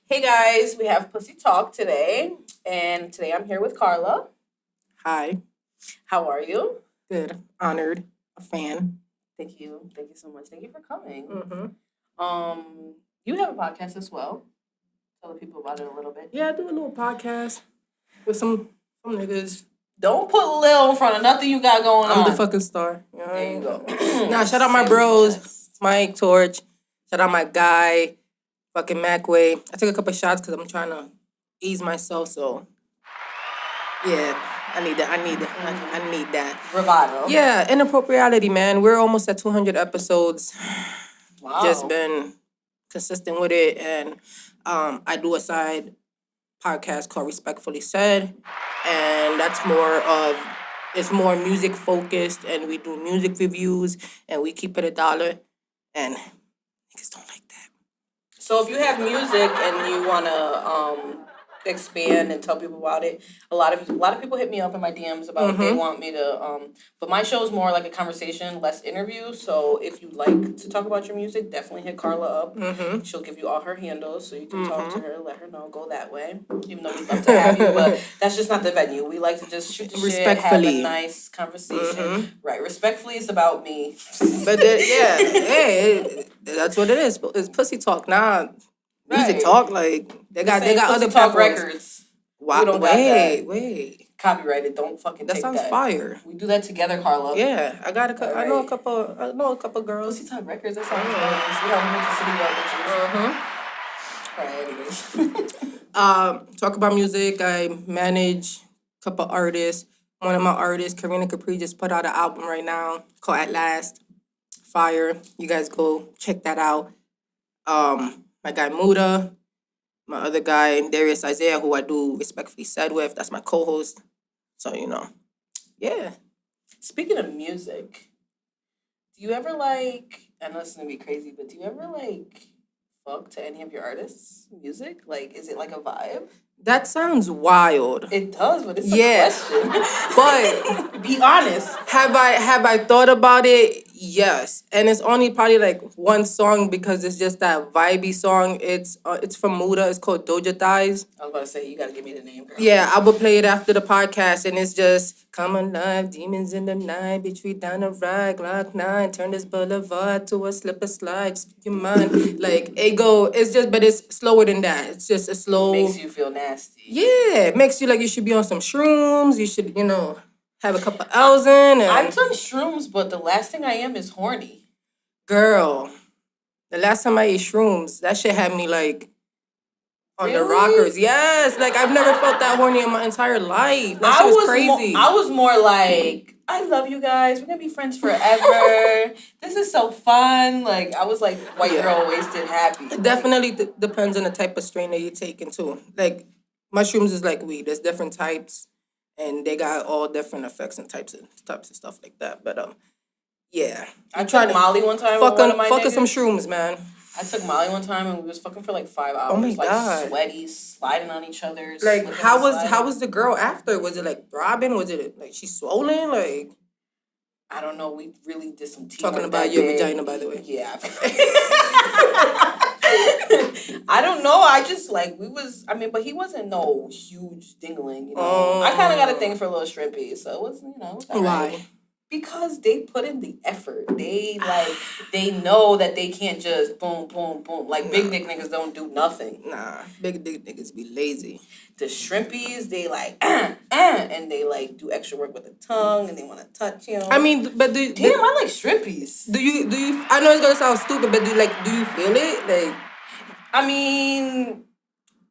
Hey guys, we have Pussy Talk today, and today I'm here with Karla. Hi. How are you? Good. Honored. A fan. Thank you so much. Thank you for coming. Mm-hmm. You have a podcast as well. Tell the people about it a little bit. Yeah, I do a little podcast with some niggas. Don't put Lil in front of nothing you got going on. I'm the fucking star. You know what I There you mean? go. Nah, shout out my bros, Mike, Torch. Shout out my guy, fucking Macway. I took a couple shots because I'm trying to ease myself. So yeah, I need that. I need that. Bravado. Yeah, Inappropreality, man. We're almost at 200 episodes. Wow. Just been consistent with it, and I do a side podcast called Respectfully Said, and it's more music focused, and we do music reviews, and we keep it $1, and niggas don't like that. So if you have music and you wanna expand and tell people about it, a lot of people hit me up in my DMs about they want me to but my show is more like a conversation, less interview. So if you'd like to talk about your music, definitely hit Karla up. She'll give you all her handles so you can talk to her, let her know, go that way. Even though we'd love to have you, but that's just not the venue. We like to just shoot the shit, have a Respectfully. nice conversation. Right. Respectfully is about me. But hey, that's what it is. It's pussy talk. Nah, music Right. talk. Like they got other Talk platforms. records. Wow, We don't got that. wait. Copyrighted. Don't fucking That take sounds that. fire. We do that together, Karla. Yeah, I got I know a Alright. couple. I know a couple girls. Pussy Talk Records. That sounds nice. We have a bunch of city girl bitches. Alright, anyways. Talk about music. I manage a couple artists. One of my artists, Karina Capri, just put out an album right now called At Last. Fire. You guys go check that out. My guy Muda, my other guy Darius Isaiah, who I do Respectfully Said with. That's my co-host. So yeah. Speaking of music, do you ever like? I know it's gonna be crazy, but do you ever like fuck to any of your artists' music? Like, is it like a vibe? That sounds wild. It does, but it's a Yeah. question. But be honest. have I thought about it? Yes, and it's only probably like one song because it's just that vibey song. It's from Muda. It's called Doja Thighs. I was about to say you gotta give me the name, girl. Yeah, I will play it after the podcast, and it's just come alive, demons in the night, bitch, we down the ride, Glock 9, turn this boulevard to a slip and slide, speak your mind, like ego. It's just, but it's slower than that. It's just a slow. Makes you feel nasty. Yeah, it makes you like you should be on some shrooms. You should, have a couple L's in. And I've done shrooms, but the last thing I am is horny. girl, the last time I ate shrooms, that shit had me like on the Really? rockers. Yes, like I've never felt that horny in my entire life. That shit was crazy. I was more like, I love you guys. We're gonna be friends forever. This is so fun. Like I was like white girl wasted happy. It definitely depends on the type of strain that you're taking too. Like mushrooms is like weed. There's different types, and they got all different effects and types of stuff like that. But yeah, I tried Molly one time. Fucking some shrooms, man. I took Molly one time and we was fucking for like 5 hours. Oh my like God. Sweaty, sliding on each other. Like how was the girl after? Was it like throbbing? Was it like she swollen? Like I don't know. We really did some tea. Talking about your vagina, by the way. Yeah. I don't know. I just like but he wasn't no huge dingling, you know. I kind of got a thing for little shrimpy, so it was, it was all right. Why? Because they put in the effort. They know that they can't just boom, boom, boom. Like big dick niggas don't do nothing. Nah, big dick niggas be lazy. The shrimpies, they like and they like do extra work with the tongue and they want to touch you. I mean, but I like shrimpies. Do you? I know it's gonna sound stupid, but do you feel it? Like, I mean,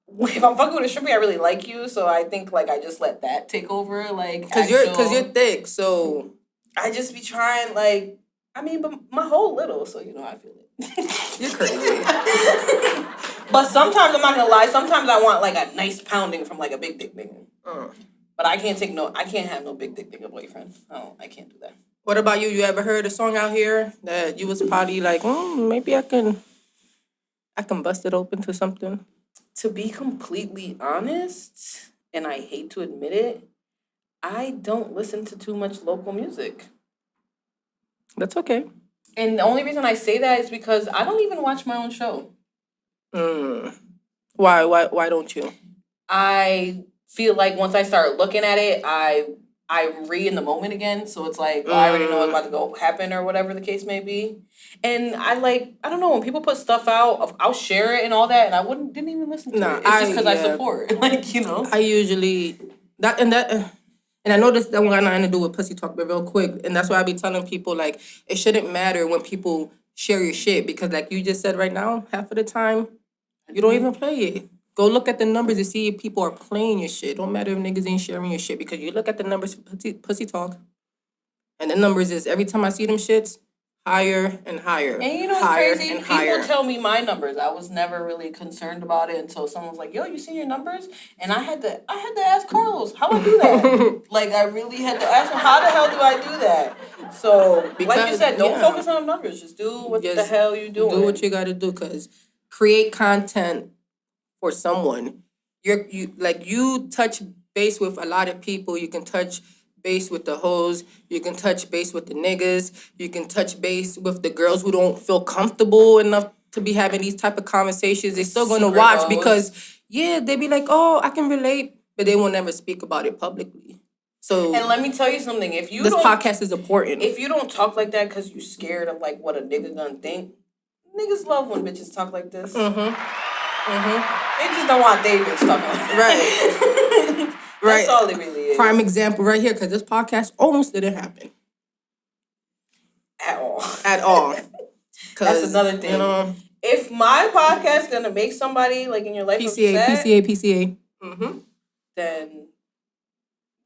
if I'm fucking with a shrimpy, I really like you, so I think like I just let that take over. Like, cause you're thick, so I just be trying like. I mean, but my whole little, so I feel it. You're crazy. But sometimes, I'm not gonna lie, sometimes I want like a nice pounding from like a big dick nigga. But I can't have no big dick nigga boyfriend. I can't do that. What about you? You ever heard a song out here that you was probably like, maybe I can bust it open to something? To be completely honest, and I hate to admit it, I don't listen to too much local music. That's okay. And the only reason I say that is because I don't even watch my own show. Why Why don't you? I feel like once I start looking at it, I'm in the moment again. So it's like, I already know what's about to go happen or whatever the case may be. And I don't know, when people put stuff out, I'll share it and all that, and I didn't even listen to it. It's just because I support, I usually and I know this that one got nothing to do with pussy talk, but real quick, and that's why I be telling people like it shouldn't matter when people share your shit because like you just said right now, half of the time you don't even play it. Go look at the numbers to see if people are playing your shit. Don't matter if niggas ain't sharing your shit because you look at the numbers for pussy talk, and the numbers is every time I see them shits, higher and higher. And you know what's crazy? People tell me my numbers. I was never really concerned about it until someone was like, "Yo, you seen your numbers?" And I had to ask Carlos, how I do that? Like I really had to ask him, how the hell do I do that? So like you said, don't focus on the numbers. Just do what the hell you doing. Do what you gotta do, cause create content for someone. You touch base with a lot of people. You can touch base with the hoes. You can touch base with the niggas. You can touch base with the girls who don't feel comfortable enough to be having these type of conversations. They're still gonna watch because they be like, oh, I can relate, but they will never speak about it publicly. So and let me tell you something. This podcast is important. If you don't talk like that because you're scared of like what a nigga gonna think, niggas love when bitches talk like this. They just don't want their bitch talking like that. Right. That's all it really is. Prime example right here, because this podcast almost didn't happen. At all. That's another thing. You know, if my podcast is going to make somebody, like, in your life PCA. Then,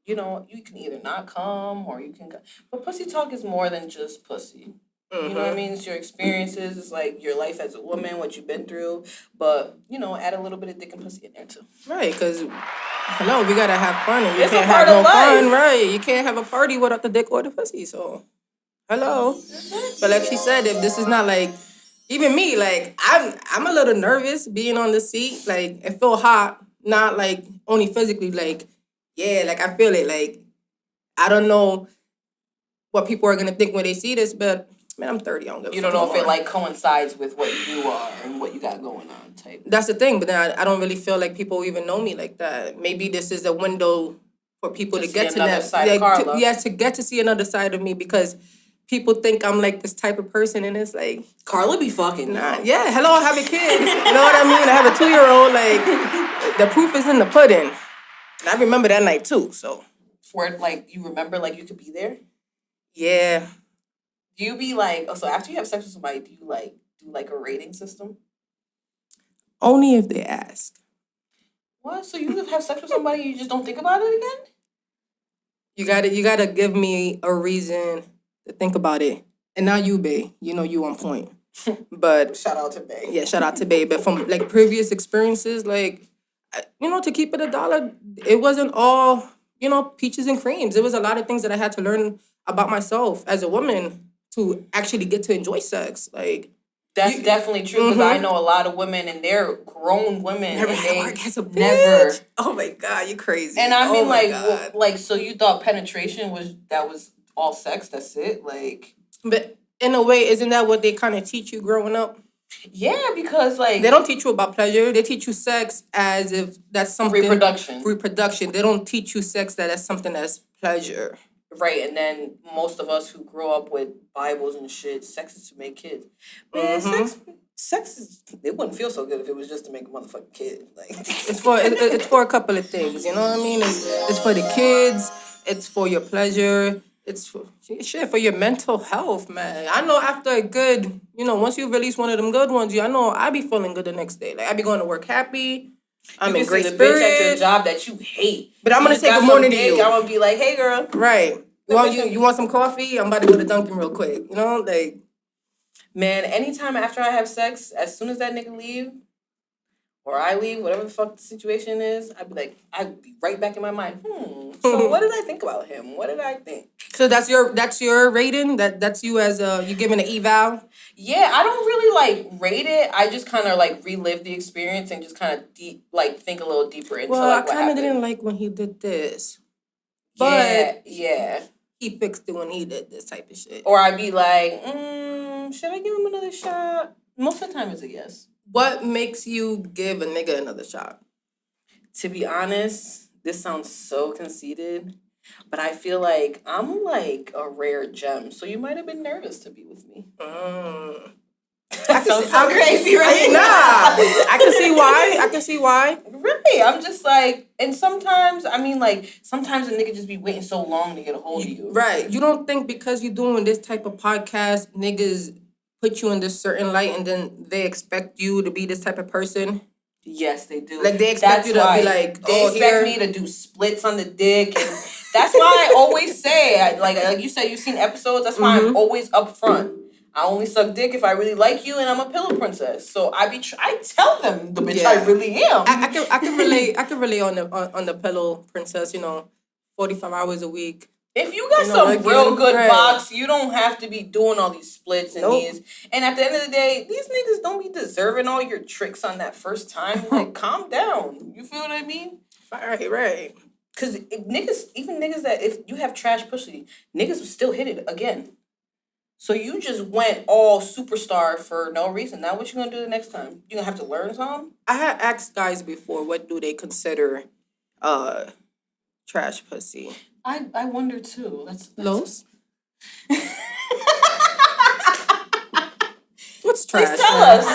you know, you can either not come or you can come. But pussy talk is more than just pussy. You know what I mean? It's your experiences. It's like your life as a woman, what you've been through. But, you know, add a little bit of dick and pussy in there, too. Right, because, hello, we got to have fun. And you can't have no fun, right? You can't have a party without the dick or the pussy, so, hello. But like she said, if this is not like, even me, like, I'm a little nervous being on the seat. Like, it feel hot, not like only physically, like, yeah, like I feel it. Like, I don't know what people are going to think when they see this, but... Man, I'm 30. I don't give a fuck. You don't know if it like coincides with what you are and what you got going on type. That's the thing, but then I don't really feel like people even know me like that. Maybe this is a window for people to get to that side of KARLA. To get to see another side of me because people think I'm like this type of person, and it's like KARLA be fucking. Nah, yeah, hello, I have a kid. You know what I mean? I have a 2-year-old. Like the proof is in the pudding. And I remember that night too. So where like you remember like you could be there. Yeah. Do you be like, so after you have sex with somebody, do you like do like a rating system? Only if they ask. What? So you have sex with somebody and you just don't think about it again? You gotta give me a reason to think about it. And now you, bae. You know you on point. But shout out to bae. Yeah, shout out to bae. But from like previous experiences, like you know, to keep it $1, it wasn't all, you know, peaches and creams. There was a lot of things that I had to learn about myself as a woman to actually get to enjoy sex. Like that's definitely true because I know a lot of women and they're grown women never and had work as a bitch. Never. Oh my God, you crazy. And I mean like so you thought penetration was all sex, that's it? Like but in a way, isn't that what they kind of teach you growing up? Yeah, because like they don't teach you about pleasure. They teach you sex as if that's something reproduction. They don't teach you sex that's something that's pleasure. Right, and then most of us who grow up with Bibles and shit, sex is to make kids. Man, sex is, it wouldn't feel so good if it was just to make a motherfucking kid. Like it's for a couple of things, you know what I mean? It's for the kids, it's for your pleasure, it's for your mental health, man. I know after a good, you know, once you release one of them good ones, I know I be feeling good the next day. Like I be going to work happy. I'm in great spirits. Bitch at your job that you hate. But I'm gonna say good morning to you. I'm gonna be like, hey girl. Right. You want some coffee? I'm about to go to Dunkin' real quick. You know, like man, anytime after I have sex, as soon as that nigga leave, or I leave, whatever the fuck the situation is, I'd be right back in my mind. So what did I think about him? What did I think? So that's your rating? That's you as you giving an eval? Yeah, I don't really like rate it. I just kind of like relive the experience and just kind of think a little deeper into well, like what happened. I kind of didn't like when he did this. But yeah. He fixed it when he did this type of shit. Or I'd be like, should I give him another shot? Most of the time it's a yes. What makes you give a nigga another shot? To be honest, this sounds so conceited, but I feel like I'm like a rare gem, so you might have been nervous to be with me. That sounds so crazy, right? I can see why. I can see why. Right. I'm just like, and sometimes, I mean, like, sometimes a nigga just be waiting so long to get a hold of you. Right. You don't think because you're doing this type of podcast, niggas put you in this certain light and then they expect you to be this type of person? Yes, they do. Like, they expect you to be like, they expect me to do splits on the dick. And that's why I always say, like you said, you've seen episodes. That's why I'm always upfront. I only suck dick if I really like you, and I'm a pillow princess. So I tell them the bitch I really am. I can relate. I can relate on the pillow princess. 45 hours a week. If you got some real good box, you don't have to be doing all these splits and these. And at the end of the day, these niggas don't be deserving all your tricks on that first time. Like, calm down. You feel what I mean? Right. Because even niggas that, if you have trash pussy, niggas will still hit it again. So you just went all superstar for no reason. Now what you gonna do the next time? You gonna have to learn something? I had asked guys before, what do they consider trash pussy? I wonder too. That's Los? What's trash? Please tell us.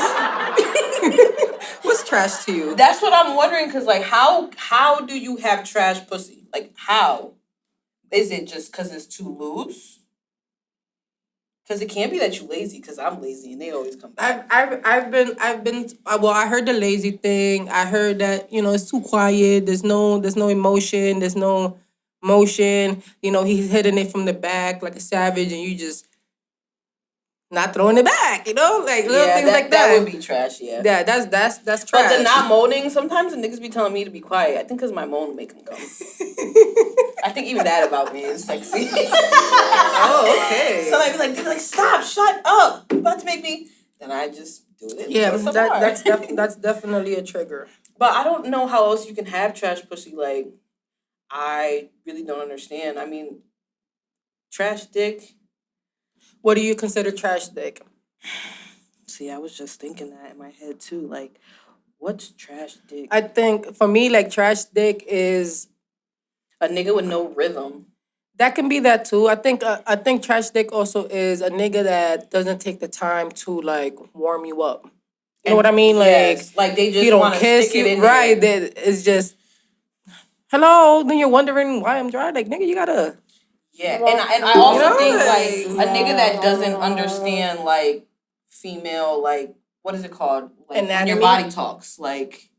What's trash to you? That's what I'm wondering, because like how do you have trash pussy? Like, how? Is it just because it's too loose? Because it can't be that you lazy, because I'm lazy and they always come back. I've been well, I heard the lazy thing. I heard that, it's too quiet. There's no emotion. There's no motion. He's hitting it from the back like a savage, and you just not throwing it back, like little things like that. That would be trash, yeah. Yeah, that's trash. But the not moaning, sometimes the niggas be telling me to be quiet. I think because my moan make them come. I think even that about me is sexy. Oh, okay. So I'd be like, stop, shut up. You're about to make me. Then I just do it. Yeah, that's definitely a trigger. But I don't know how else you can have trash pussy. Like, I really don't understand. I mean, trash dick. What do you consider trash dick? See, I was just thinking that in my head too. Like, what's trash dick? I think for me, like, trash dick is a nigga with no rhythm. That can be that too. I think trash dick also is a nigga that doesn't take the time to like warm you up. You know what I mean? Yes, like they just want to kiss you, right? That it's just hello. Then you're wondering why I'm dry. Like, nigga, you gotta. Yeah, and I also think like a nigga that doesn't understand like female, like, what is it called? Like, when your body talks, like,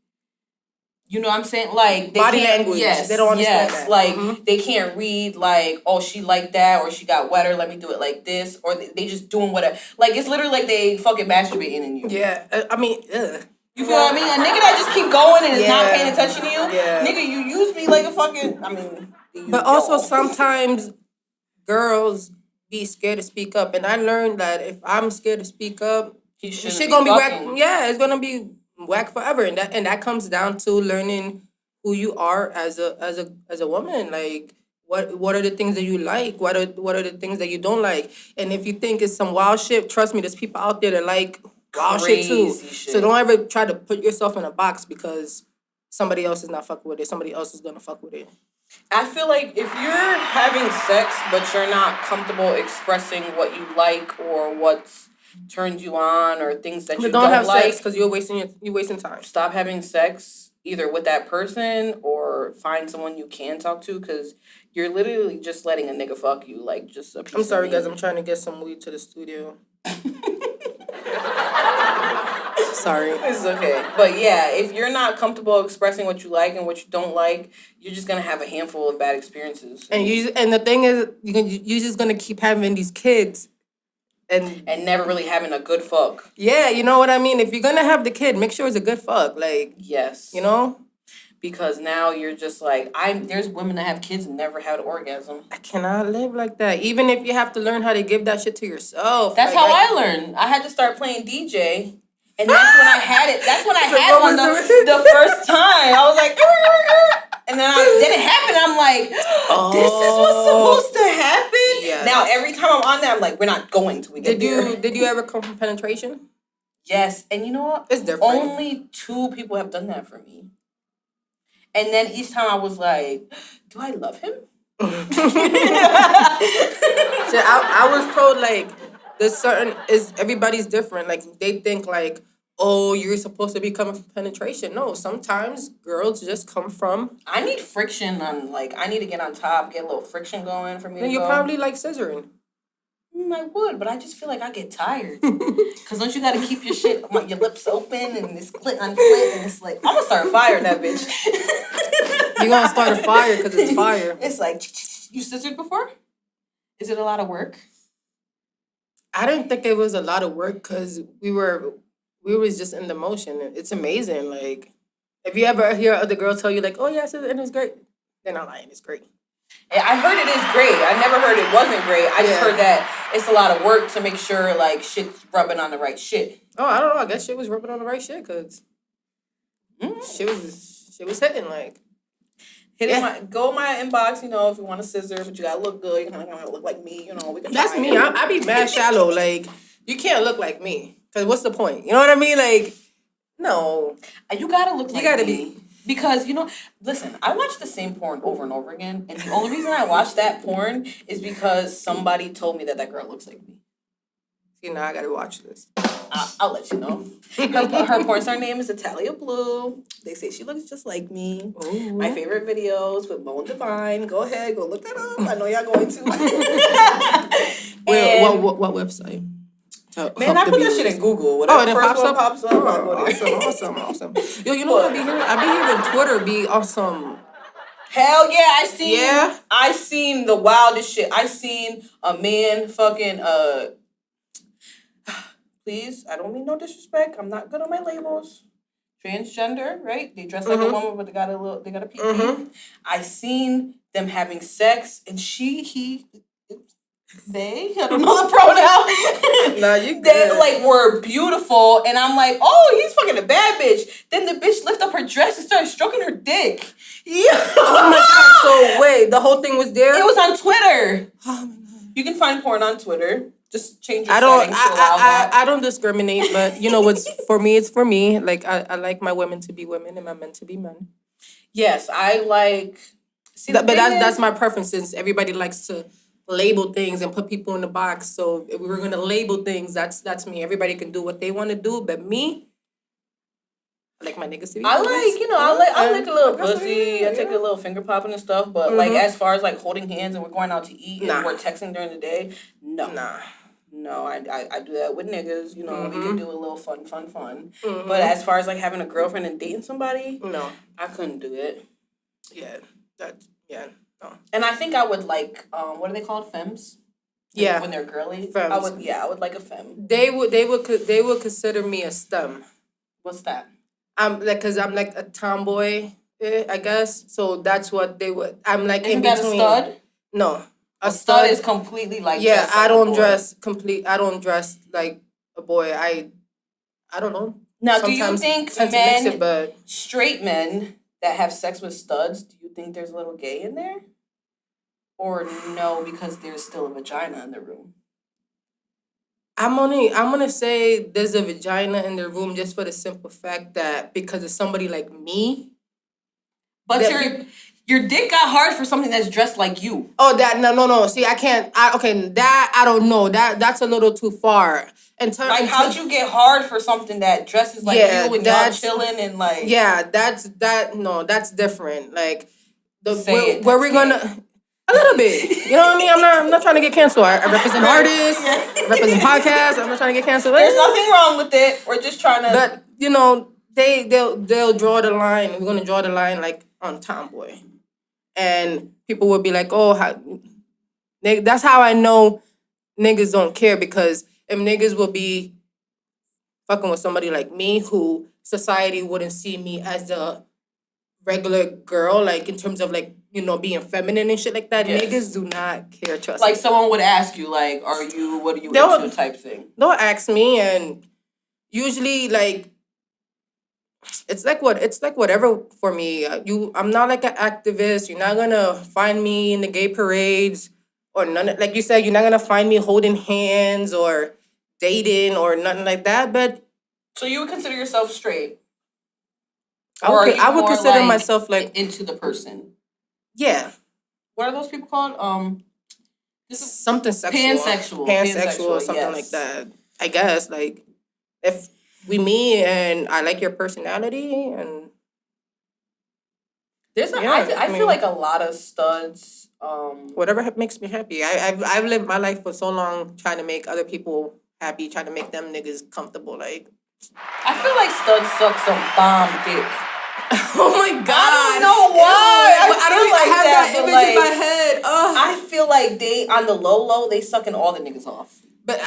you know what I'm saying? Like, they body can't, language. Yes, they don't understand that. Like, they can't read, like, oh, she like that, or she got wetter, let me do it like this, or they just doing whatever. Like, it's literally like they fucking masturbating in you. Yeah, I mean, ugh. You feel what I mean? A nigga that just keep going and is not paying attention to you, nigga, you use me like a fucking, I mean. But also sometimes girls be scared to speak up, and I learned that if I'm scared to speak up, shit gonna be whack. Yeah, it's gonna be whack forever, and that comes down to learning who you are as a woman. Like, what are the things that you like? What are the things that you don't like? And if you think it's some wild shit, trust me, there's people out there that like wild shit too. So don't ever try to put yourself in a box because somebody else is not fucking with it. Somebody else is gonna fuck with it. I feel like if you're having sex but you're not comfortable expressing what you like or what's turned you on or things that you don't have like, sex because you're wasting time. Stop having sex either with that person or find someone you can talk to, because you're literally just letting a nigga fuck you, like, just a piece. I'm sorry, guys. I'm trying to get some weed to the studio. Sorry. It's okay. But yeah, if you're not comfortable expressing what you like and what you don't like, you're just gonna have a handful of bad experiences. And the thing is, you're just gonna keep having these kids and never really having a good fuck. Yeah, you know what I mean? If you're gonna have the kid, make sure it's a good fuck. Like, yes. You know? Because now you're just like, there's women that have kids and never had an orgasm. I cannot live like that. Even if you have to learn how to give that shit to yourself. That's how I learned. I had to start playing DJ. And that's when I had it. That's when I had one the first time. I was like, and then it happened. I'm like, this is what's supposed to happen? Yes. Now, every time I'm on there, I'm like, we're not going till we get there. Did you ever come from penetration? Yes, and you know what? It's different. Only 2 people have done that for me. And then each time I was like, do I love him? So I was told like there's certain is everybody's different. Like they think like, oh, you're supposed to be coming from penetration. No, sometimes girls just come from. I need friction on, like, I need to get on top, get a little friction going for me Then to you go. probably like scissoring. I would, but I just feel like I get tired. Because don't you got to keep your shit, your lips open and it's clit on clit, and it's like, I'm going to start a fire in that bitch. You're going to start a fire because it's fire. It's like, you scissored before? Is it a lot of work? I didn't think it was a lot of work because we was just in the motion. It's amazing. Like, if you ever hear other girls tell you like, oh yes, and it's great, they're not lying. It's great. I heard it is great. I never heard it wasn't great. I just heard that it's a lot of work to make sure like shit's rubbing on the right shit. Oh, I don't know. I guess shit was rubbing on the right shit because shit was hitting like. Go in my inbox, you know, if you want to scissor, but you gotta look good. You kind of look like me, you know. We can. That's me. I be mad shallow. Like you can't look like me because what's the point? You know what I mean? Like no, you gotta look. Like you gotta me. Because, you know, listen, I watch the same porn over and over again, and the only reason I watch that porn is because somebody told me that girl looks like me. See, now I gotta watch this. I'll let you know. Her porn star name is Italia Blue. They say she looks just like me. Ooh. My favorite videos with Mo and Divine. Go ahead, go look that up. I know y'all going to. What website? Man, I put that shit in Google. Whatever the first one pops up. Awesome. Yo, you know what I be hearing? I be hearing Twitter be awesome. Hell yeah, I seen the wildest shit. I seen a man fucking please, I don't mean no disrespect. I'm not good on my labels. Transgender, right? They dress like a woman, but they got a PP. Mm-hmm. I seen them having sex, and they, I don't know the pronoun. Nah, you good. They like were beautiful, and I'm like, oh, he's fucking a bad bitch. Then the bitch lift up her dress and started stroking her dick. Yeah. Oh my god. So wait, the whole thing was there? It was on Twitter. Oh my god. You can find porn on Twitter. Just change your settings to allow that. I don't discriminate, but you know what's for me, it's for me. Like I like my women to be women and my men to be men. Yes, I like. But that's my preference. Since everybody likes to label things and put people in the box, so if we were gonna label things, that's me. Everybody can do what they want to do, but me, I like my niggas to be. I like a little pussy. I take a little finger popping and stuff, but like as far as like holding hands and we're going out to eat and we're texting during the day, no. No, I do that with niggas. You know, we can do a little fun. Mm-hmm. But as far as like having a girlfriend and dating somebody, no, I couldn't do it. Yeah, no. And I think I would like what are they called, femmes? Yeah, when they're girly. Femmes. I would like a femme. They would consider me a stem. What's that? Cause I'm like a tomboy, I guess. So that's what they would. I'm like Isn't in that between. A stud? No. A stud is completely like. Yeah, I don't dress like a boy. I don't know. Now, do you think straight men that have sex with studs, do you think there's a little gay in there? Or no, because there's still a vagina in the room? I'm gonna say there's a vagina in the room just for the simple fact that because of somebody like me. But your dick got hard for something that's dressed like you. Oh, that no. See, I can't. That I don't know. That's a little too far. How'd you get hard for something that dresses like you and y'all chilling and like? Yeah, that's different. Like where we're gonna. A little bit. You know what I mean? I'm not trying to get canceled. I represent artists, represent podcasts. I'm not trying to get canceled. There's nothing wrong with it. We're just trying to. But you know, they'll draw the line. We're gonna draw the line like on tomboy, and people will be like, "Oh, that's how I know niggas don't care because if niggas will be fucking with somebody like me, who society wouldn't see me as a regular girl, like in terms of like." You know, being feminine and shit like that. Yes. Niggas do not care, trust me. Like someone would ask you, like, what are you into type thing? They'll ask me and usually like it's like whatever for me. I'm not like an activist. You're not gonna find me in the gay parades or none like you said, you're not gonna find me holding hands or dating or nothing like that. But So you would consider yourself straight? I would consider myself like into the person. Yeah. What are those people called? Something sexual. Pansexual or something like that. I guess, like, if we meet and I like your personality and I feel like a lot of studs. Whatever makes me happy. I've lived my life for so long trying to make other people happy, trying to make them niggas comfortable. Like, I feel like studs suck some bomb dick. Oh my god! I don't know why. I don't have that image in my head. I feel like they on the low, they sucking all the niggas off. But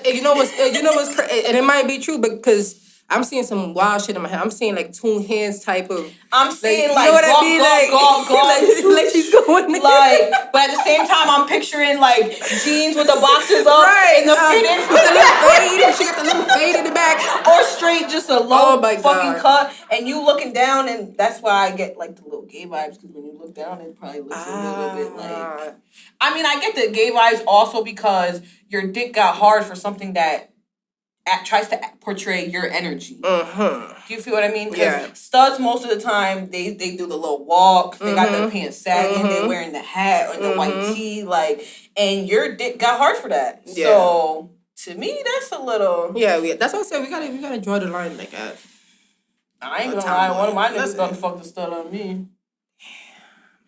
you know what's crazy, and it might be true because I'm seeing some wild shit in my head. I'm seeing like 2 hands type of. I'm seeing like, you know what I mean? Like she's going like, but at the same time, I'm picturing like jeans with the boxes up right, and the fitted with the little fade, and she got the little fade in the back, or straight just a low fucking cut, and you looking down, and that's why I get like the little gay vibes because when you look down, it probably looks a little bit like. I mean, I get the gay vibes also because your dick got hard for something that tries to portray your energy. Do you feel what I mean? Because studs, most of the time, they do the little walk. They got their pants sagging. They're wearing the hat or the white tee. Like, and your dick got hard for that. Yeah. So, to me, that's a little... Yeah, that's why I said we gotta draw the line like that. I ain't gonna lie. One of my niggas done fucked the stud on me.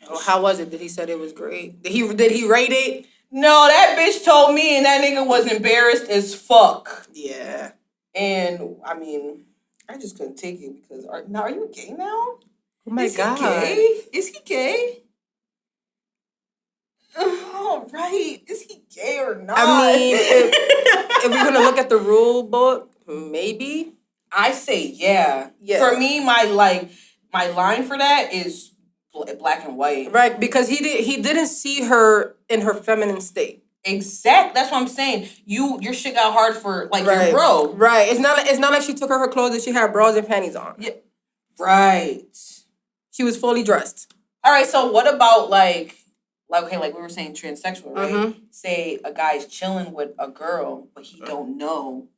Oh, how was it? Did he said it was great? Did he rate it? No, that bitch told me and that nigga was embarrassed as fuck. Yeah. And, I mean, I just couldn't take it because... Are you gay now? Oh my God. Is he gay? All right. Is he gay or not? I mean, if we're going to look at the rule book, maybe. I say yeah. For me, my line for that is black and white. Right, because he didn't see her in her feminine state. Exact. That's what I'm saying. Your shit got hard for your bro. Right. It's not like she took her clothes and she had bras and panties on. Yeah. Right. She was fully dressed. All right. So what about like we were saying transsexual, right? Say a guy's chilling with a girl, but he don't know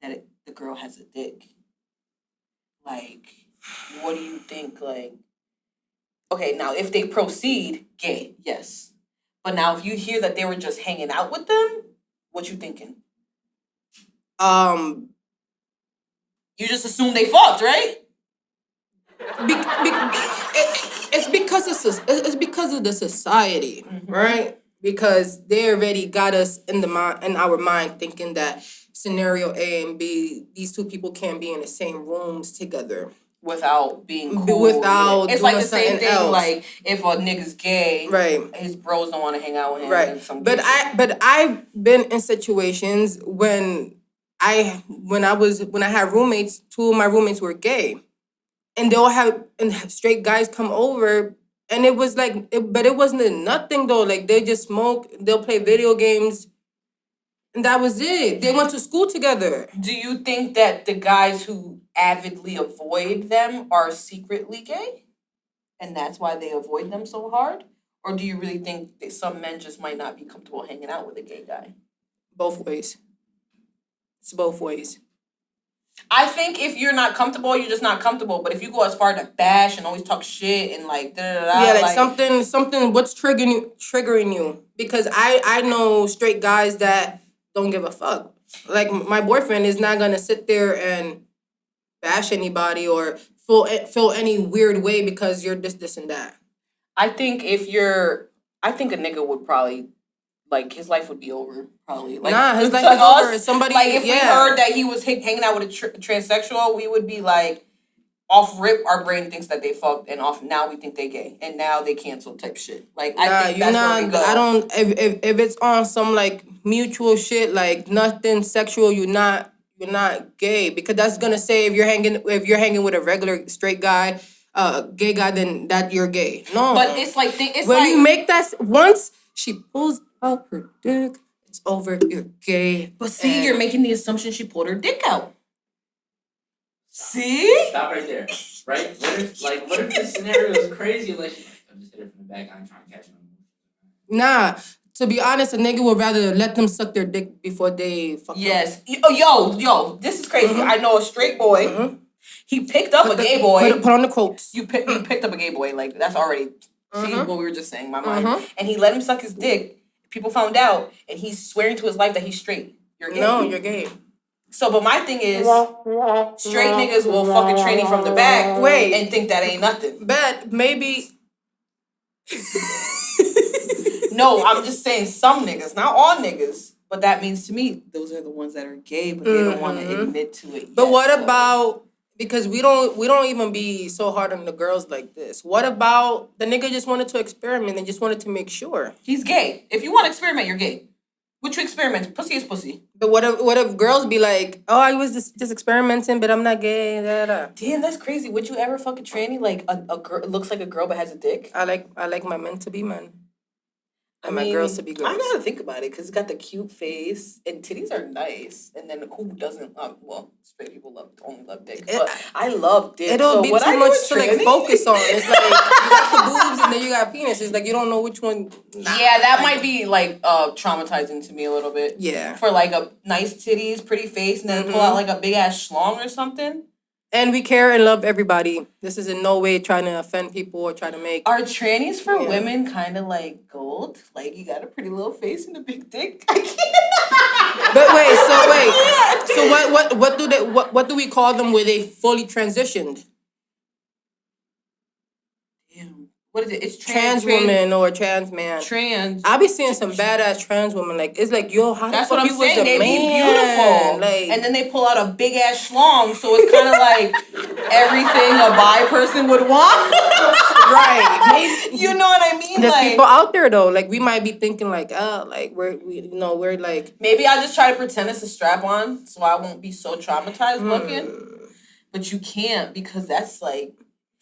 that the girl has a dick. Like, what do you think? Like, okay, now if they proceed, gay, yes. But now if you hear that they were just hanging out with them, what you thinking? You just assume they fucked, right? It's because of the society, right? Because they already got us in our mind thinking that scenario A and B, these two people can't be in the same rooms together. Without being cool. It's like the same thing, else. Like if a nigga's gay, right? His bros don't want to hang out with him. Right. But I've been in situations when I had roommates, 2 of my roommates were gay. And they'll have straight guys come over, and it was like but it wasn't nothing though. Like they just smoke, they'll play video games. And that was it. They went to school together. Do you think that the guys who avidly avoid them are secretly gay? And that's why they avoid them so hard? Or do you really think that some men just might not be comfortable hanging out with a gay guy? Both ways. It's both ways. I think if you're not comfortable, you're just not comfortable. But if you go as far to bash and always talk shit and like da-da-da-da. Yeah, like something, what's triggering you? Because I know straight guys that don't give a fuck. Like, my boyfriend is not gonna sit there and bash anybody or feel any weird way because you're this, and that. I think I think a nigga would probably, like, his life would be over, probably. Like, nah, his life is over. Somebody, like, if we heard that he was hanging out with a transsexual, we would be like, off rip, our brain thinks that they fucked, and off now we think they gay, and now they cancel type shit. Like, I think that's where we go. I don't. If it's on some like mutual shit, like nothing sexual, you're not gay, because that's gonna say if you're hanging with a regular straight guy, gay guy, then that you're gay. No, but it's like when you make that once she pulls out her dick, it's over. You're gay. But see, you're making the assumption she pulled her dick out. See? Stop right there. Right? What if the scenario is crazy? Like, I'm just hitting from the back. I ain't trying to catch him. Nah. To be honest, a nigga would rather let them suck their dick before they fuck them. Yes. Yo, this is crazy. I know a straight boy. He picked up a gay boy. Put on the quotes. You picked up a gay boy. Like, that's already, see what we were just saying in my mind. And he let him suck his dick. People found out, and he's swearing to his life that he's straight. You're gay. No, you're gay. So, but my thing is, straight niggas will fucking tranny from the back and think that ain't nothing. But maybe... No, I'm just saying some niggas, not all niggas. But that means to me, those are the ones that are gay, but they don't want to admit to it. But what about, because we don't even be so hard on the girls like this. What about the nigga just wanted to experiment and just wanted to make sure? He's gay. If you want to experiment, you're gay. What you experiment? Pussy is pussy. But what if girls be like, oh, I was just experimenting, but I'm not gay. Da, da. Damn, that's crazy. Would you ever fuck a tranny like a girl looks like a girl but has a dick? I like my men to be men. And my girls to be girls. I gotta think about it because it's got the cute face and titties are nice. And then who doesn't love? Well, straight people only love dick. But I love dick. It'll be too much to like focus on. It's like you got the boobs and then you got penis. It's like you don't know which one. Yeah, that might be like traumatizing to me a little bit. Yeah. For like a nice titties, pretty face, and then pull out like a big ass schlong or something. And we care and love everybody. This is in no way trying to offend people or try to make... Are trannies for women kind of like gold? Like, you got a pretty little face and a big dick? I can't. So what do we call them where they fully transitioned? Damn. What is it? It's trans woman or trans man. Trans. I be seeing some badass trans women. Like, it's like, yo, how that's the fuck what I'm saying. They man? be beautiful. Like, and then they pull out a big ass schlong, so it's kind of like everything a bi person would want. Right. You know what I mean? There's like, people out there though. Like, we might be thinking like, like we're like. Maybe I'll just try to pretend it's a strap on, so I won't be so traumatized looking. But you can't because that's like.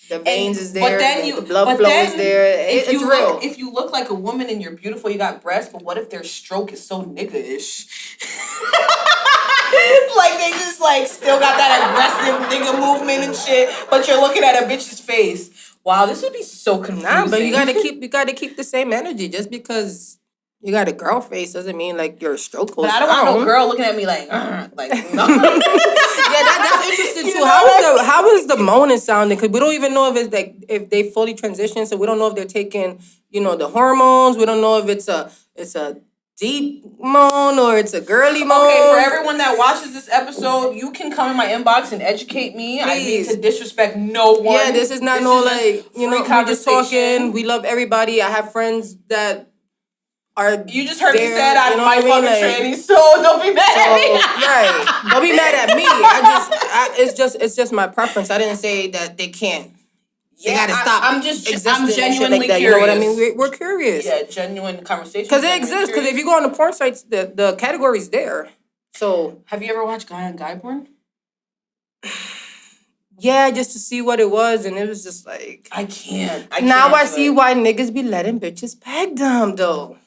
The veins is there. But then the blood flow is there. It's real. If you look like a woman and you're beautiful, you got breasts. But what if their stroke is so nigga-ish? Like they just like still got that aggressive nigga movement and shit. But you're looking at a bitch's face. Wow, this would be so confusing. Nah, but you gotta keep the same energy. Just because you got a girl face doesn't mean like your stroke goes. But I don't want no girl looking at me like no. Yeah, that's interesting too. How is the moaning sounding? Because we don't even know if it's like if they fully transition. So we don't know if they're taking the hormones. We don't know if it's a deep moan or it's a girly moan. Okay, for everyone that watches this episode, you can come in my inbox and educate me. Please. I need to disrespect no one. Yeah, this is not we're just talking. We love everybody. I have friends that. You just heard me say I might fuck a tranny, so don't be mad at me. Right. Don't be mad at me. It's just my preference. I didn't say that they can't. They gotta stop. I'm genuinely like that. curious. You know what I mean? We're curious. Yeah, genuine conversation. Because it exists. Because if you go on the porn sites, the category's there. So have you ever watched guy on guy porn? Yeah, just to see what it was, and it was just like I can't. Now I see why niggas be letting bitches peg them though.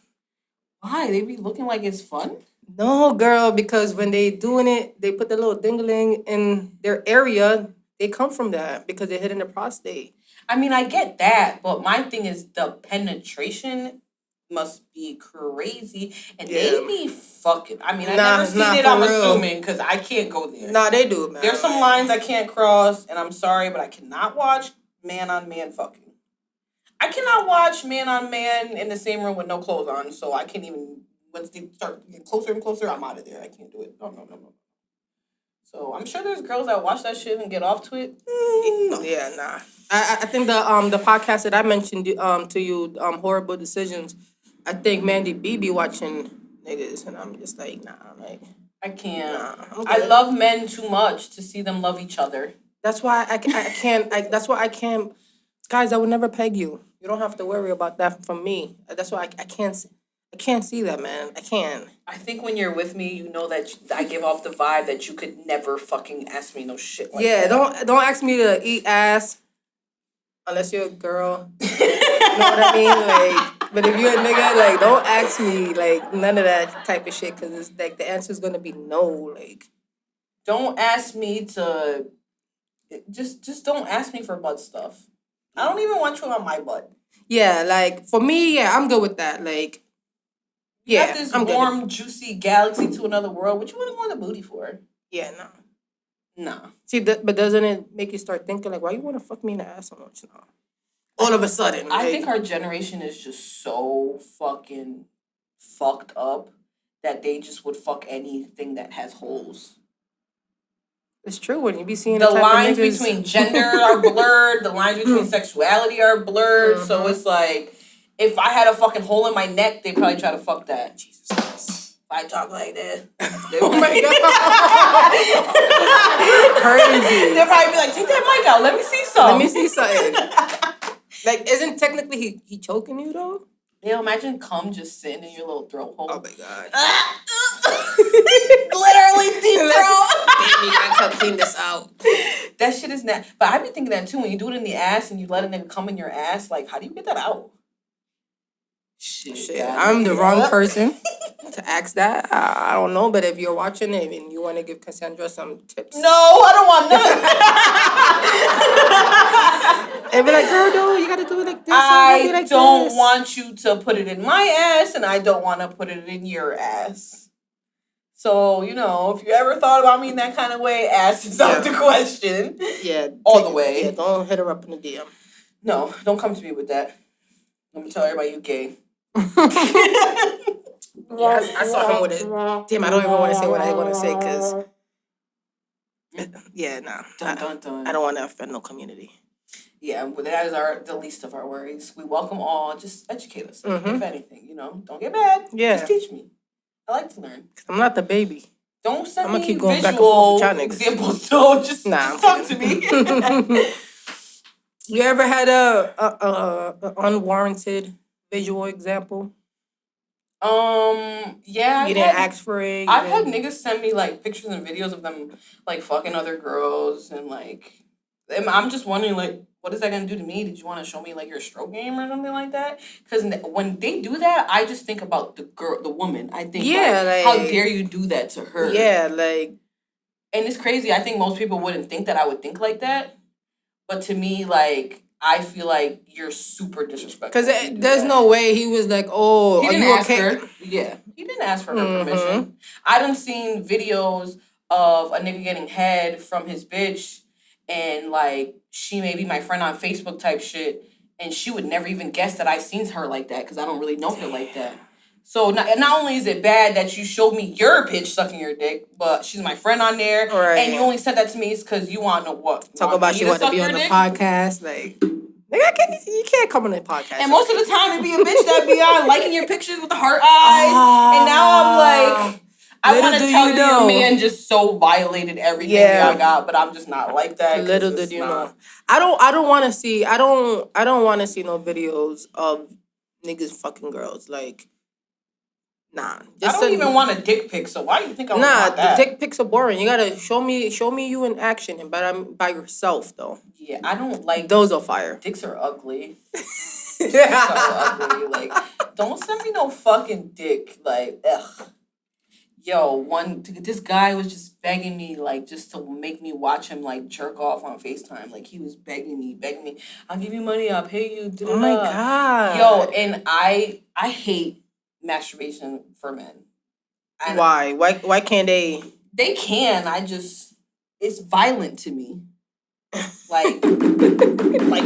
Why? They be looking like it's fun? No, girl, because when they doing it, they put the little dingling in their area. They come from that because they're hitting the prostate. I mean, I get that, but my thing is the penetration must be crazy, and they be fucking. I mean, I've never seen it. I'm assuming because I can't go there. Nah, they do, man. There's some lines I can't cross, and I'm sorry, but I cannot watch man on man fucking. I cannot watch man on man in the same room with no clothes on, so I can't even. Once they start getting closer and closer, I'm out of there. I can't do it. No. So I'm sure there's girls that watch that shit and get off to it. Yeah, nah. I think the podcast that I mentioned to you, Horrible Decisions. I think Mandy B be watching niggas, and I'm just like, nah, like I can't. Nah, I love men too much to see them love each other. That's why I can't. That's why I can't. Guys, I would never peg you. You don't have to worry about that from me. That's why I can't see that, man. I can't. I think when you're with me, you know that I give off the vibe that you could never fucking ask me no shit like that. Yeah, don't ask me to eat ass unless you're a girl. You know what I mean? Like, but if you're a nigga, like, don't ask me like none of that type of shit because it's like the answer's gonna be no. Like, don't ask me to. Just don't ask me for butt stuff. I don't even want you on my butt. Yeah, like for me, yeah, I'm good with that. Like. You Yeah, got this I'm warm, juicy galaxy to another world. What you want to go on the booty for? Yeah, no. Nah. See, but doesn't it make you start thinking like, why you want to fuck me in the ass so much now? All of a sudden, I think our generation is just so fucking fucked up that they just would fuck anything that has holes. it's true when you be seeing The the type lines of niggas... between gender are blurred. The lines between sexuality are blurred. So it's like, if I had a fucking hole in my neck, they probably try to fuck that. Jesus Christ. If I talk like that. Oh my God. Crazy. They'll probably be like, take that mic out. Let me see something. Let me see something. Like, isn't technically he choking you though? Yeah, imagine cum just sitting in your little throat hole. Oh my God. Literally deep throat. Baby, I gotta clean this out. That shit is not. But I be thinking that too. When you do it in the ass and you let a nigga come in your ass, like, how do you get that out? Shit, I'm the wrong person to ask that. I don't know, but if you're watching it and you want to give Casandra some tips. No, I don't want none. And be like, girl, no, you gotta do it like this. I like don't this. want you to put it in my ass, and I don't want to put it in your ass. So, you know, if you ever thought about me in that kind of way, ass is out the question. Yeah. All the way. Yeah, don't hit her up in the DM. No, don't come to me with that. I'm going to tell everybody you gay. Yes, I saw him with it. Damn, I don't even want to say what I want to say, because... Yeah, nah. Dun, dun, dun. I don't want to offend no community. Yeah, but that is the least of our worries. We welcome all. Just educate us, if anything. You know, don't get mad. Yeah. Just teach me. I like to learn. I'm not the baby. Don't send I'ma me keep going back and visual forth with y'all niggas. examples. So just talk to me. You ever had a unwarranted visual example? Yeah. You didn't ask for it. I've had niggas send me like pictures and videos of them like fucking other girls and like. I'm just wondering, like, what is that gonna do to me? Did you want to show me like your stroke game or something like that? Because when they do that, I just think about the woman. I think, how dare you do that to her? Yeah, like. And it's crazy. I think most people wouldn't think that I would think like that, but to me, like, I feel like you're super disrespectful. Because there's no way he was like, oh, he are didn't you ask okay? her. Yeah, he didn't ask for her permission. I done seen videos of a nigga getting head from his bitch, and like she may be my friend on Facebook type shit, and she would never even guess that I seen her like that because I don't really know her like that. So not only is it bad that you showed me your bitch sucking your dick, but she's my friend on there, and you only said that to me because you want to know what? Talk about you want to be on the podcast, like. Nigga, you can't come on the podcast. And most of the time, it be a bitch that be on liking your pictures with the heart eyes. And now I'm like, I want to tell you your man just so violated everything I got, but I'm just not like that. Little did you know. I don't want to see. I don't want to see no videos of niggas fucking girls. Like, nah. I don't even want a dick pic. So why do you think I want that? Nah, the dick pics are boring. You gotta show me you in action, and by yourself though. Yeah, I don't like. Those are fire. Dicks are ugly. So ugly. Like, don't send me no fucking dick. Like, ugh. Yo, this guy was just begging me, like, just to make me watch him, like, jerk off on FaceTime. Like, he was begging me. I'll give you money. I'll pay you. Oh my God. Yo, and I hate masturbation for men. Why? Why can't they? They can. It's violent to me. Like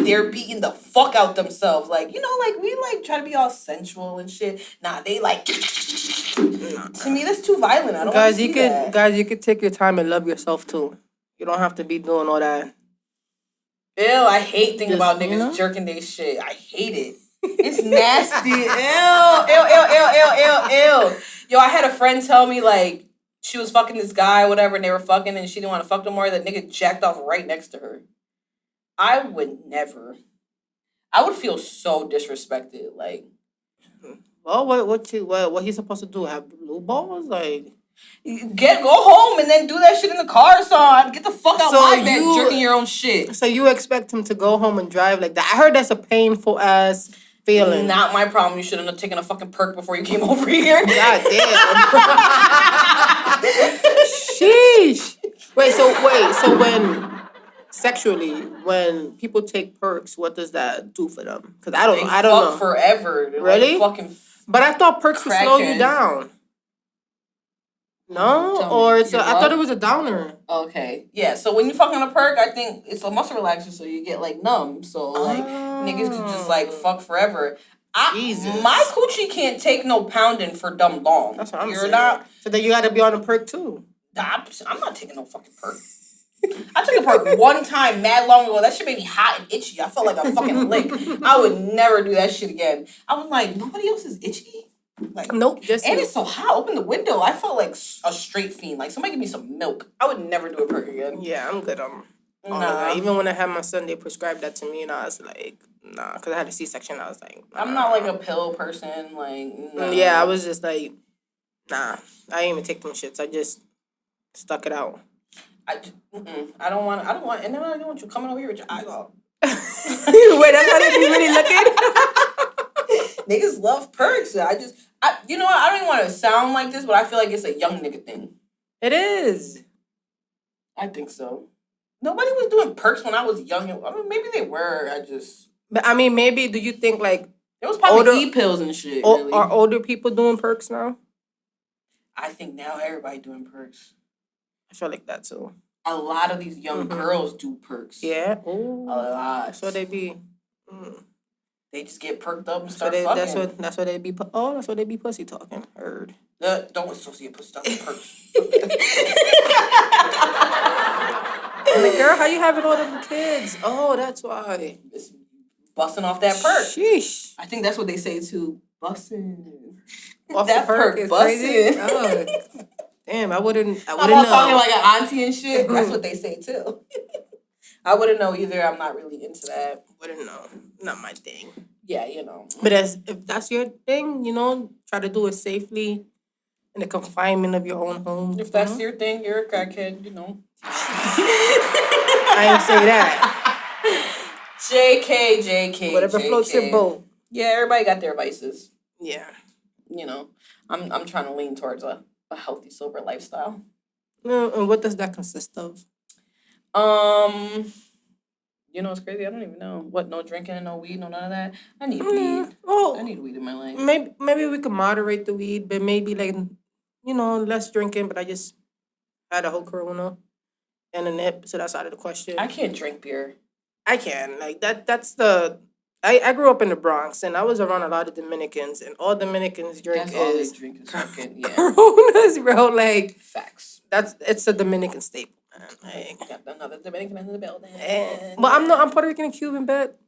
they're beating the fuck out themselves. Like, you know, like we like try to be all sensual and shit. Nah, they like to me that's too violent. I don't want to see that. Guys, you could take your time and love yourself too. You don't have to be doing all that. Ew, I hate thinking about niggas jerking their shit. I hate it. It's nasty. Ew. Yo, I had a friend tell me like she was fucking this guy, whatever, and they were fucking, and she didn't want to fuck no more. That nigga jacked off right next to her. I would never. I would feel so disrespected. Like, well, what he's supposed to do? Have blue balls? Like, go home and then do that shit in the car. So get the fuck out my bed, jerking your own shit. So you expect him to go home and drive like that? I heard that's a painful ass feeling. Not my problem. You should have taken a fucking perk before you came over here. God damn. Sheesh. So when people take perks, what does that do for them? Because I don't know. Forever. They're really? like fucking But I thought perks would slow you Crackheads. down. No? Tell me, Or it's your I thought what? it was a downer. Okay, yeah. So when you fuck on a perk, I think it's a muscle relaxer, so you get like numb. So like niggas could just like fuck forever. Jesus. My coochie can't take no pounding for dumb long. That's what I'm You're saying. not. So then you got to be on a perk too. I'm not taking no fucking perk. I took a perk one time mad long ago. That shit made me hot and itchy. I felt like a fucking lick. I would never do that shit again. I was like, nobody else is itchy? Like, Nope, just and you. it's so hot. Open the window. I felt like a straight fiend. Like somebody give me some milk. I would never do a perk again. Yeah, I'm good on all of Nah. that. Even when I had my son, they prescribed that to me, and I was like, nah, because I had a C-section. I was like, nah. I'm not like a pill person. Like, no. Yeah, I was just like, nah. I didn't even take them shits. I just stuck it out. I don't want, and then I don't want you coming over here with your eyeball. Wait, that's how they be really looking? Niggas love perks. You know what? I don't even want to sound like this, but I feel like it's a young nigga thing. It is. I think so. Nobody was doing perks when I was young. I mean, maybe they were. But I mean, maybe, do you think like There was probably older- e-pills and shit. Really. are older people doing perks now? I think now everybody doing perks. I feel like that too. A lot of these young girls do perks. Yeah. A Ooh. lot. That's what they be. They just get perked up and So start fucking. that's what they be. That's what they be pussy talking. Heard. Don't associate pussy stuff with perks. I'm like, girl, how you having all them kids? Oh, that's why. It's busting off that perk. Sheesh. I think that's what they say too. Busting. Off That the perk is crazy. busting. Oh, damn, I wouldn't I'm know. all talking like an auntie and shit. That's what they say too. I wouldn't know either. I'm not really into that. Wouldn't know. Not my thing. Yeah, you know. But if that's your thing, try to do it safely in the confinement of your own home. If that's your thing, you're a crackhead, I ain't say that. JK. Whatever floats your boat. Yeah, everybody got their vices. Yeah. I'm trying to lean towards a healthy, sober lifestyle. And what does that consist of? It's crazy. I don't even know. What? No drinking, no weed, no none of that. I need weed. Oh, I need weed in my life. maybe we could moderate the weed, but maybe less drinking. But I just had a whole Corona and a nip, so that's out of the question. I can't drink beer. I can That's the. I grew up in the Bronx, and I was around a lot of Dominicans, and all Dominicans drink That's all they is drink is fucking Coronas, bro. Like facts. it's a Dominican staple, man. Like, Got another Dominican in the building. but I'm Puerto Rican and Cuban, but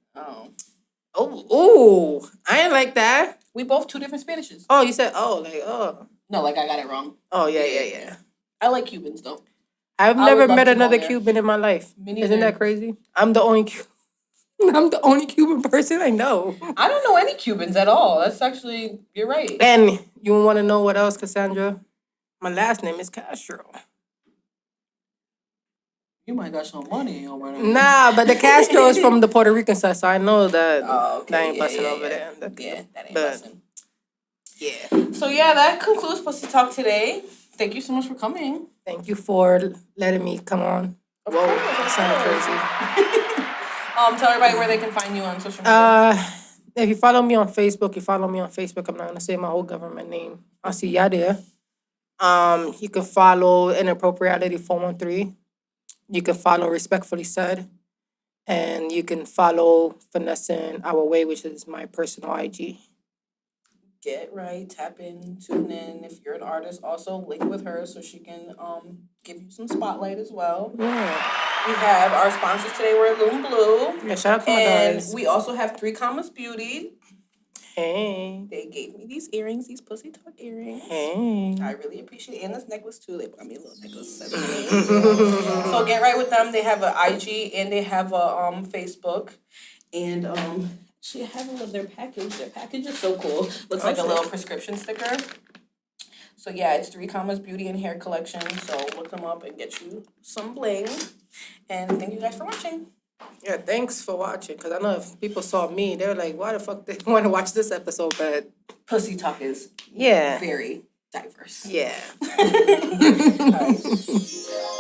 Oh, I ain't like that. we both two different Spanishes. Oh, you said oh. No, like I got it wrong. Oh yeah. I like Cubans though. I've I never would love met to go another there. Cuban in my life. Me neither. Isn't that crazy? I'm the only Cuban person I know. I don't know any Cubans at all. That's actually, you're right. And you want to know what else, Cassandra? My last name is Castro. You might got some money over there. Nah, but the Castro is from the Puerto Rican side, so I know that Oh, okay. that ain't Yeah, busting yeah, over yeah. there. Yeah, that ain't But- busting. Yeah. So yeah, that concludes Pussy Talk today. Thank you so much for coming. Thank you for letting me come on. Of Whoa, course, that of sounded course. crazy. Tell everybody where they can find you on social media. If you follow me on Facebook, I'm not gonna say my whole government name. I'll see y'all there. You can follow Inappropreality 413. You can follow Respectfully Said. And you can follow Finessing Our Way, which is my personal IG. Get right, tap in, tune in. If you're an artist, also link with her so she can give you some spotlight as well. Yeah. We have our sponsors today. We're Loom Blue. Yeah, shout out to my And guys. we also have 3 Commas Beauty. Hey. They gave me these earrings, these Pussy Talk earrings. Hey. I really appreciate it. And this necklace too. They bought me a little necklace. So get right with them. They have an IG and they have a Facebook. And actually I have a little their package. Their package is so cool. Looks like a little prescription sticker. So yeah, it's 3 Commas Beauty and Hair Collection. So look them up and get you some bling. And thank you guys for watching. Yeah, thanks for watching. Because I know if people saw me, they were like, why the fuck they want to watch this episode? But Pussy Talk is yeah. very diverse. Yeah. All right.